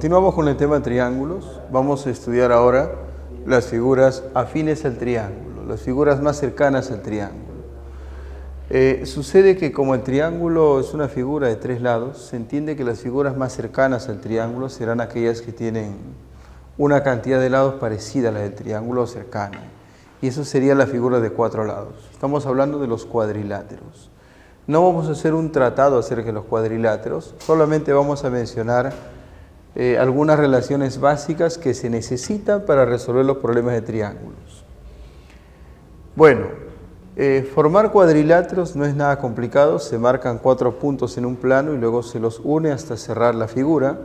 Continuamos con el tema de triángulos. Vamos a estudiar ahora las figuras afines al triángulo, las figuras más cercanas al triángulo. Sucede que como el triángulo es una figura de tres lados, se entiende que las figuras más cercanas al triángulo serán aquellas que tienen una cantidad de lados parecida a la del triángulo cercana. Y eso sería la figura de cuatro lados. Estamos hablando de los cuadriláteros. No vamos a hacer un tratado acerca de los cuadriláteros, solamente vamos a mencionar algunas relaciones básicas que se necesitan para resolver los problemas de triángulos. Bueno, formar cuadriláteros no es nada complicado, se marcan 4 puntos en un plano y luego se los une hasta cerrar la figura,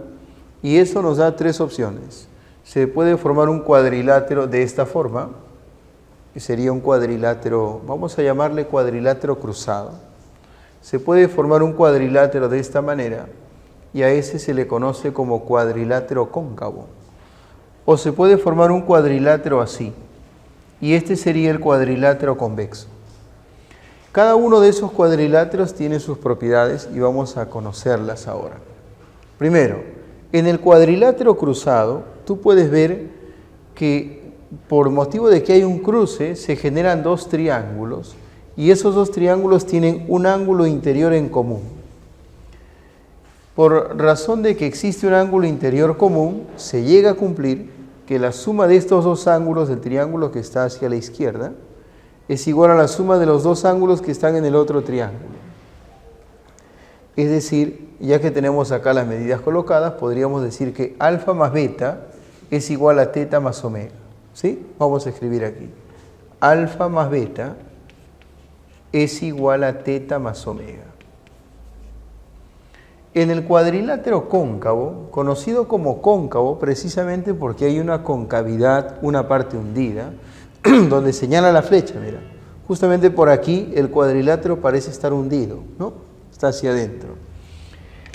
y eso nos da 3 opciones. Se puede formar un cuadrilátero de esta forma, que sería un cuadrilátero, vamos a llamarle cuadrilátero cruzado. Se puede formar un cuadrilátero de esta manera, y a ese se le conoce como cuadrilátero cóncavo. O se puede formar un cuadrilátero así, y este sería el cuadrilátero convexo. Cada uno de esos cuadriláteros tiene sus propiedades y vamos a conocerlas ahora. Primero, en el cuadrilátero cruzado, tú puedes ver que por motivo de que hay un cruce, se generan 2 triángulos, y esos 2 triángulos tienen un ángulo interior en común. Por razón de que existe un ángulo interior común, se llega a cumplir que la suma de estos 2 ángulos del triángulo que está hacia la izquierda es igual a la suma de los 2 ángulos que están en el otro triángulo. Es decir, ya que tenemos acá las medidas colocadas, podríamos decir que alfa más beta es igual a teta más omega. ¿Sí? Vamos a escribir aquí. Alfa más beta es igual a teta más omega. En el cuadrilátero cóncavo, conocido como cóncavo precisamente porque hay una concavidad, una parte hundida, donde señala la flecha, mira. Justamente por aquí el cuadrilátero parece estar hundido, ¿no? Está hacia adentro.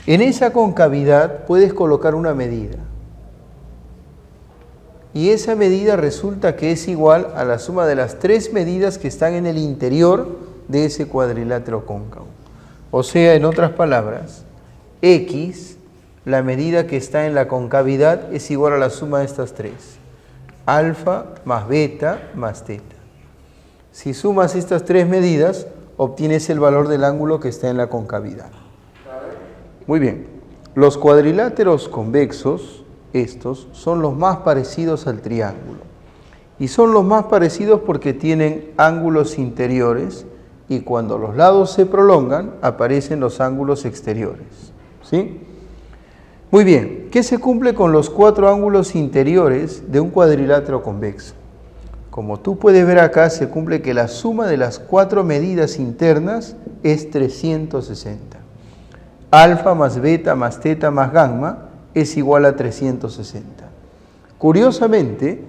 En esa concavidad puedes colocar una medida. Y esa medida resulta que es igual a la suma de las 3 medidas que están en el interior de ese cuadrilátero cóncavo. O sea, en otras palabras, X, la medida que está en la concavidad, es igual a la suma de estas 3. Alfa más beta más teta. Si sumas estas 3 medidas, obtienes el valor del ángulo que está en la concavidad. Muy bien. Los cuadriláteros convexos, estos, son los más parecidos al triángulo. Y son los más parecidos porque tienen ángulos interiores y cuando los lados se prolongan, aparecen los ángulos exteriores. ¿Sí? Muy bien, ¿qué se cumple con los 4 ángulos interiores de un cuadrilátero convexo? Como tú puedes ver acá, se cumple que la suma de las 4 medidas internas es 360. Alfa más beta más teta más gamma es igual a 360. Curiosamente,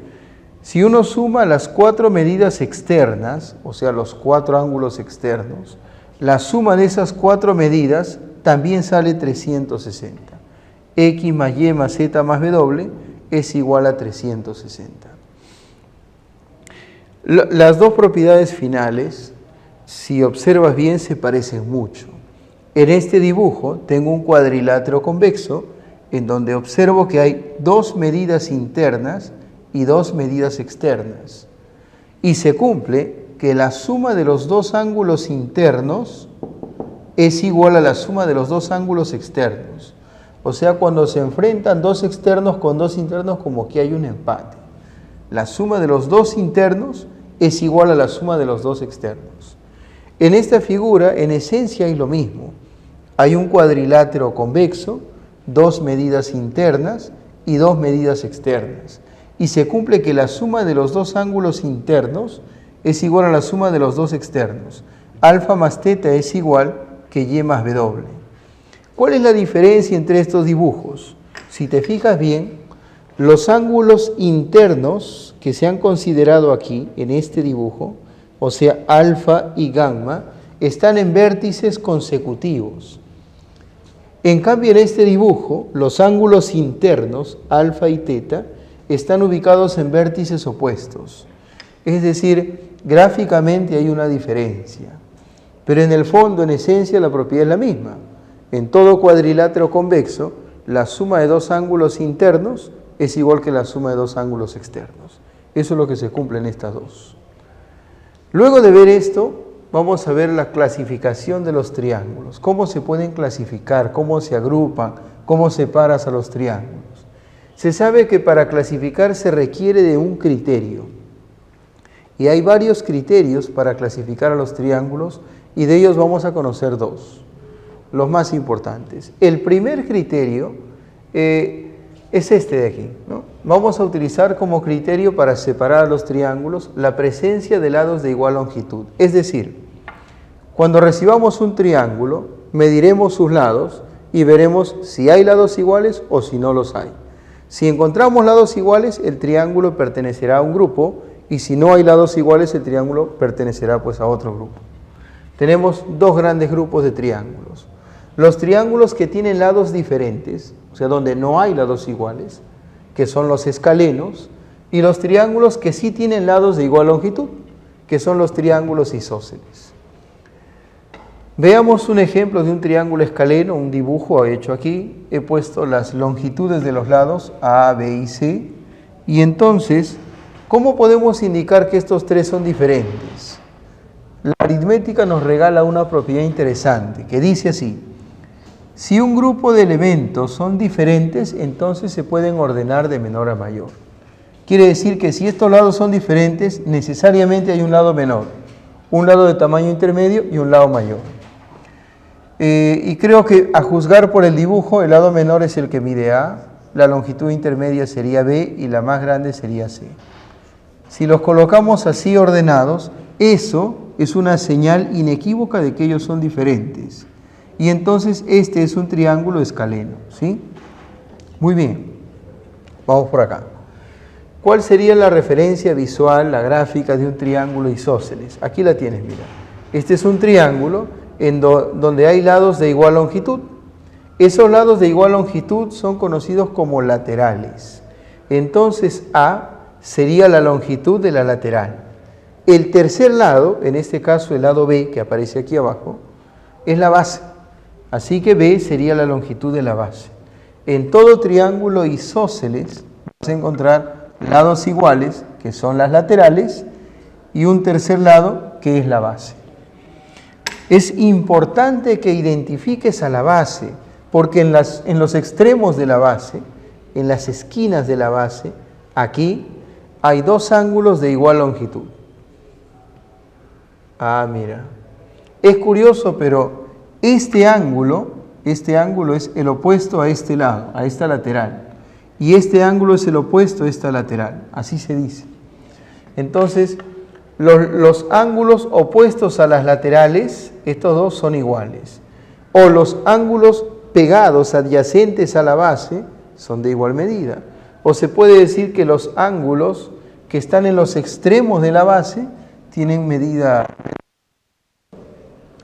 si uno suma las 4 medidas externas, o sea, los 4 ángulos externos, la suma de esas 4 medidas también sale 360. X más Y más Z más W es igual a 360. Las 2 propiedades finales, si observas bien, se parecen mucho. En este dibujo tengo un cuadrilátero convexo en donde observo que hay 2 medidas internas y 2 medidas externas. Y se cumple que la suma de los 2 ángulos internos es igual a la suma de los 2 ángulos externos. O sea, cuando se enfrentan 2 externos con 2 internos, como que hay un empate. La suma de los 2 internos es igual a la suma de los 2 externos. En esta figura, en esencia, hay lo mismo. Hay un cuadrilátero convexo, 2 medidas internas y 2 medidas externas. Y se cumple que la suma de los 2 ángulos internos es igual a la suma de los 2 externos. Alfa más teta es igual que Y más W. ¿Cuál es la diferencia entre estos dibujos? Si te fijas bien, los ángulos internos que se han considerado aquí, en este dibujo, o sea, alfa y gamma, están en vértices consecutivos. En cambio, en este dibujo, los ángulos internos, alfa y teta, están ubicados en vértices opuestos. Es decir, gráficamente hay una diferencia. Pero en el fondo, en esencia, la propiedad es la misma. En todo cuadrilátero convexo, la suma de dos ángulos internos es igual que la suma de dos ángulos externos. Eso es lo que se cumple en estas dos. Luego de ver esto, vamos a ver la clasificación de los triángulos. Cómo se pueden clasificar, cómo se agrupan, cómo separas a los triángulos. Se sabe que para clasificar se requiere de un criterio. Y hay varios criterios para clasificar a los triángulos y de ellos vamos a conocer dos, los más importantes. El primer criterio es este de aquí, ¿no? Vamos a utilizar como criterio para separar a los triángulos la presencia de lados de igual longitud. Es decir, cuando recibamos un triángulo, mediremos sus lados y veremos si hay lados iguales o si no los hay. Si encontramos lados iguales, el triángulo pertenecerá a un grupo, y si no hay lados iguales, el triángulo pertenecerá pues a otro grupo. Tenemos dos grandes grupos de triángulos. Los triángulos que tienen lados diferentes, o sea, donde no hay lados iguales, que son los escalenos, y los triángulos que sí tienen lados de igual longitud, que son los triángulos isósceles. Veamos un ejemplo de un triángulo escaleno, un dibujo hecho aquí. He puesto las longitudes de los lados A, B y C. Y entonces, ¿cómo podemos indicar que estos tres son diferentes? La aritmética nos regala una propiedad interesante que dice así: si un grupo de elementos son diferentes, entonces se pueden ordenar de menor a mayor. Quiere decir que si estos lados son diferentes, necesariamente hay un lado menor, un lado de tamaño intermedio y un lado mayor. Y creo que a juzgar por el dibujo, el lado menor es el que mide A, la longitud intermedia sería B y la más grande sería C. Si los colocamos así ordenados, eso es una señal inequívoca de que ellos son diferentes. Y entonces este es un triángulo escaleno, ¿sí? Muy bien, vamos por acá. ¿Cuál sería la referencia visual, la gráfica de un triángulo isósceles? Aquí la tienes, mira. Este es un triángulo donde hay lados de igual longitud. Esos lados de igual longitud son conocidos como laterales. Entonces A sería la longitud de la lateral. El tercer lado, en este caso el lado B, que aparece aquí abajo, es la base. Así que B sería la longitud de la base. En todo triángulo isósceles vas a encontrar lados iguales, que son las laterales, y un tercer lado, que es la base. Es importante que identifiques a la base, porque en los extremos de la base, en las esquinas de la base, aquí hay dos ángulos de igual longitud. Ah, mira. Es curioso, pero este ángulo es el opuesto a este lado, a esta lateral. Y este ángulo es el opuesto a esta lateral. Así se dice. Entonces, los ángulos opuestos a las laterales, estos dos son iguales. O los ángulos pegados, adyacentes a la base, son de igual medida. O se puede decir que los ángulos que están en los extremos de la base tienen medida.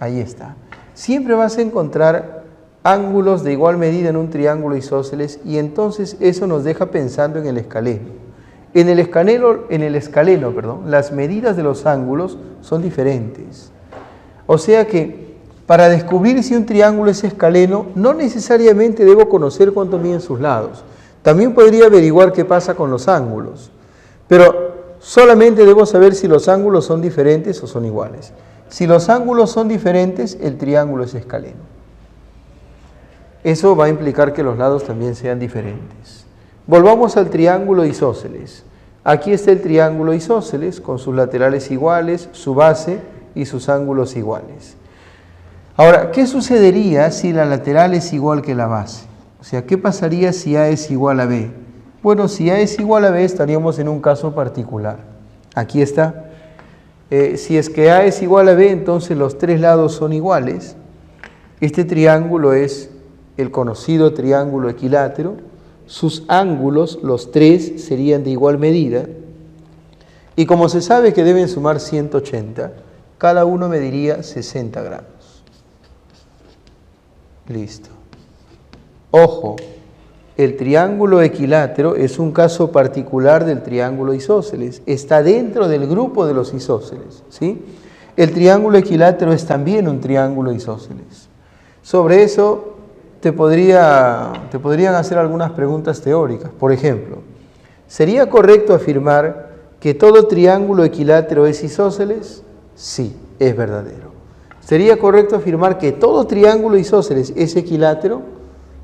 Ahí está. Siempre vas a encontrar ángulos de igual medida en un triángulo isósceles y entonces eso nos deja pensando en el escaleno. En el escaleno, las medidas de los ángulos son diferentes. O sea que para descubrir si un triángulo es escaleno, no necesariamente debo conocer cuánto miden sus lados. También podría averiguar qué pasa con los ángulos. Pero solamente debo saber si los ángulos son diferentes o son iguales. Si los ángulos son diferentes, el triángulo es escaleno. Eso va a implicar que los lados también sean diferentes. Volvamos al triángulo isósceles. Aquí está el triángulo isósceles con sus laterales iguales, su base y sus ángulos iguales. Ahora, ¿qué sucedería si la lateral es igual que la base? O sea, ¿qué pasaría si A es igual a B? Bueno, si A es igual a B estaríamos en un caso particular. Aquí está. Si es que A es igual a B, entonces los tres lados son iguales. Este triángulo es el conocido triángulo equilátero. Sus ángulos, los tres, serían de igual medida. Y como se sabe que deben sumar 180, cada uno mediría 60 grados. Listo. Ojo, el triángulo equilátero es un caso particular del triángulo isósceles. Está dentro del grupo de los isósceles, ¿sí? El triángulo equilátero es también un triángulo isósceles. Sobre eso te podrían hacer algunas preguntas teóricas. Por ejemplo, ¿sería correcto afirmar que todo triángulo equilátero es isósceles? Sí, es verdadero. ¿Sería correcto afirmar que todo triángulo isósceles es equilátero?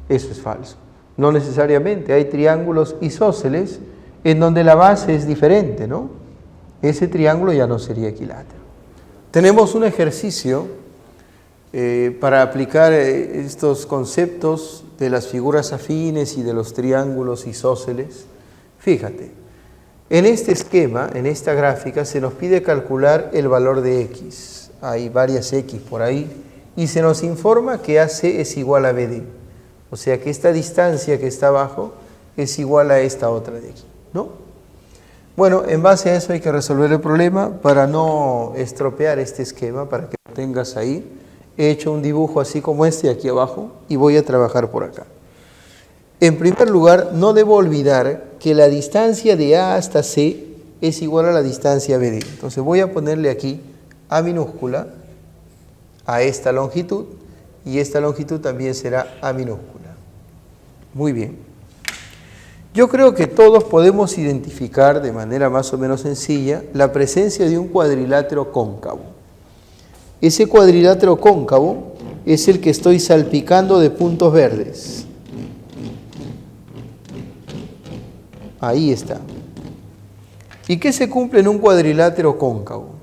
Eso es falso. No necesariamente. Hay triángulos isósceles en donde la base es diferente, ¿no? Ese triángulo ya no sería equilátero. Tenemos un ejercicio para aplicar estos conceptos de las figuras afines y de los triángulos isósceles. Fíjate, en este esquema, en esta gráfica, se nos pide calcular el valor de x. Hay varias x por ahí y se nos informa que AC es igual a BD. O sea que esta distancia que está abajo es igual a esta otra de aquí, ¿no? Bueno, en base a eso hay que resolver el problema para no estropear este esquema, para que lo tengas ahí. He hecho un dibujo así como este aquí abajo y voy a trabajar por acá. En primer lugar, no debo olvidar que la distancia de A hasta C es igual a la distancia BD. Entonces voy a ponerle aquí A minúscula a esta longitud y esta longitud también será A minúscula. Muy bien. Yo creo que todos podemos identificar de manera más o menos sencilla la presencia de un cuadrilátero cóncavo. Ese cuadrilátero cóncavo es el que estoy salpicando de puntos verdes. Ahí está. ¿Y qué se cumple en un cuadrilátero cóncavo?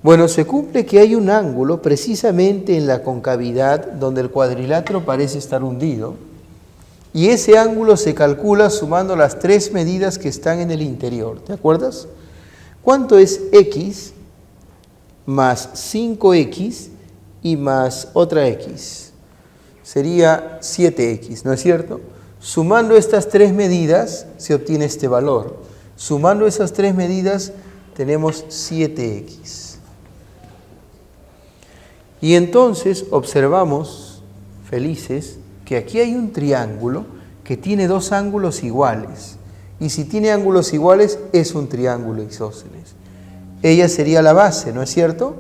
Bueno, se cumple que hay un ángulo precisamente en la concavidad donde el cuadrilátero parece estar hundido. Y ese ángulo se calcula sumando las tres medidas que están en el interior. ¿Te acuerdas? ¿Cuánto es x más 5x y más otra x? Sería 7x, ¿no es cierto? Sumando estas tres medidas se obtiene este valor. Sumando esas tres medidas tenemos 7x. Y entonces observamos, felices, que aquí hay un triángulo que tiene dos ángulos iguales. Y si tiene ángulos iguales, es un triángulo isósceles. Ella sería la base, ¿no es cierto?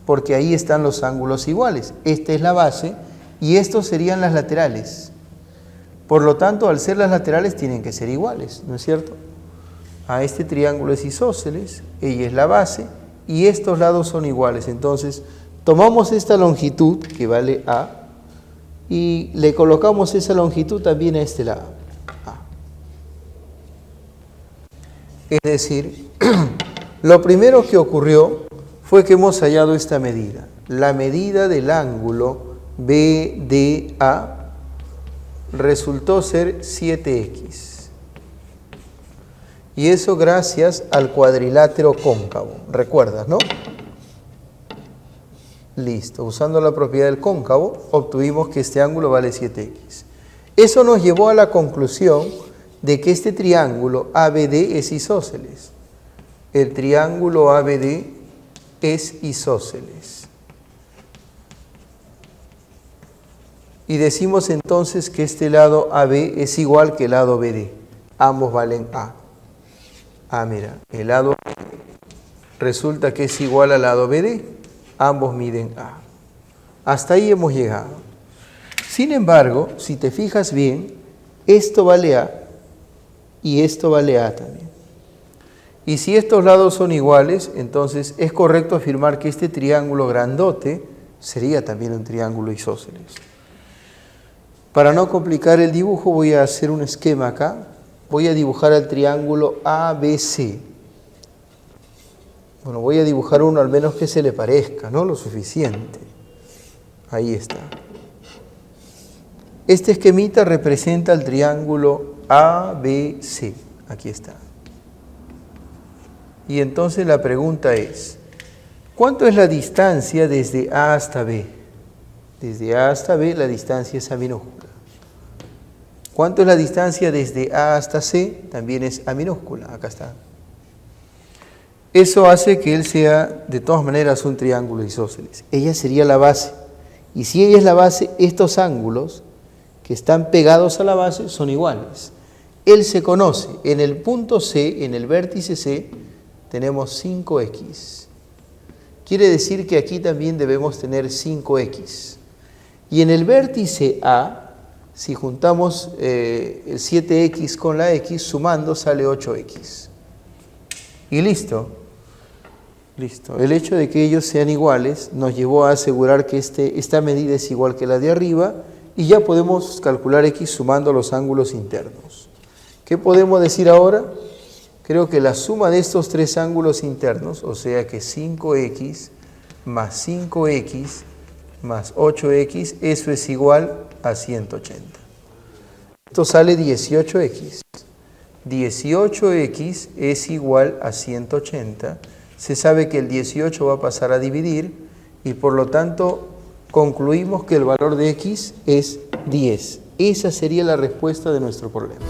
Porque ahí están los ángulos iguales. Esta es la base y estos serían las laterales. Por lo tanto, al ser las laterales tienen que ser iguales, ¿no es cierto? A este triángulo es isósceles, ella es la base y estos lados son iguales. Entonces, tomamos esta longitud que vale A y le colocamos esa longitud también a este lado. A. Es decir, lo primero que ocurrió fue que hemos hallado esta medida. La medida del ángulo BDA resultó ser 7x. Y eso gracias al cuadrilátero cóncavo. ¿Recuerdas, no? Listo. Usando la propiedad del cóncavo, obtuvimos que este ángulo vale 7x. Eso nos llevó a la conclusión de que este triángulo ABD es isósceles. El triángulo ABD es isósceles. Y decimos entonces que este lado AB es igual que el lado BD. Ambos valen A. Ah, mira, el lado A resulta que es igual al lado BD. Ambos miden A. Hasta ahí hemos llegado. Sin embargo, si te fijas bien, esto vale A y esto vale A también. Y si estos lados son iguales, entonces es correcto afirmar que este triángulo grandote sería también un triángulo isósceles. Para no complicar el dibujo voy a hacer un esquema acá. Voy a dibujar el triángulo ABC. Bueno, voy a dibujar uno al menos que se le parezca, ¿no? Lo suficiente. Ahí está. Este esquemita representa el triángulo ABC. Aquí está. Y entonces la pregunta es, ¿cuánto es la distancia desde A hasta B? Desde A hasta B la distancia es A minúscula. ¿Cuánto es la distancia desde A hasta C? También es A minúscula. Acá está. Eso hace que él sea, de todas maneras, un triángulo isósceles. Ella sería la base. Y si ella es la base, estos ángulos que están pegados a la base son iguales. Él se conoce. En el punto C, en el vértice C, tenemos 5x. Quiere decir que aquí también debemos tener 5x. Y en el vértice A Si juntamos el 7x con la x, sumando sale 8x. Y listo. Listo. El hecho de que ellos sean iguales nos llevó a asegurar que esta medida es igual que la de arriba y ya podemos calcular x sumando los ángulos internos. ¿Qué podemos decir ahora? Creo que la suma de estos tres ángulos internos, o sea que 5x más 5x más 8x, eso es igual a 180. Esto sale 18x. 18x es igual a 180. Se sabe que el 18 va a pasar a dividir y por lo tanto concluimos que el valor de x es 10. Esa sería la respuesta de nuestro problema.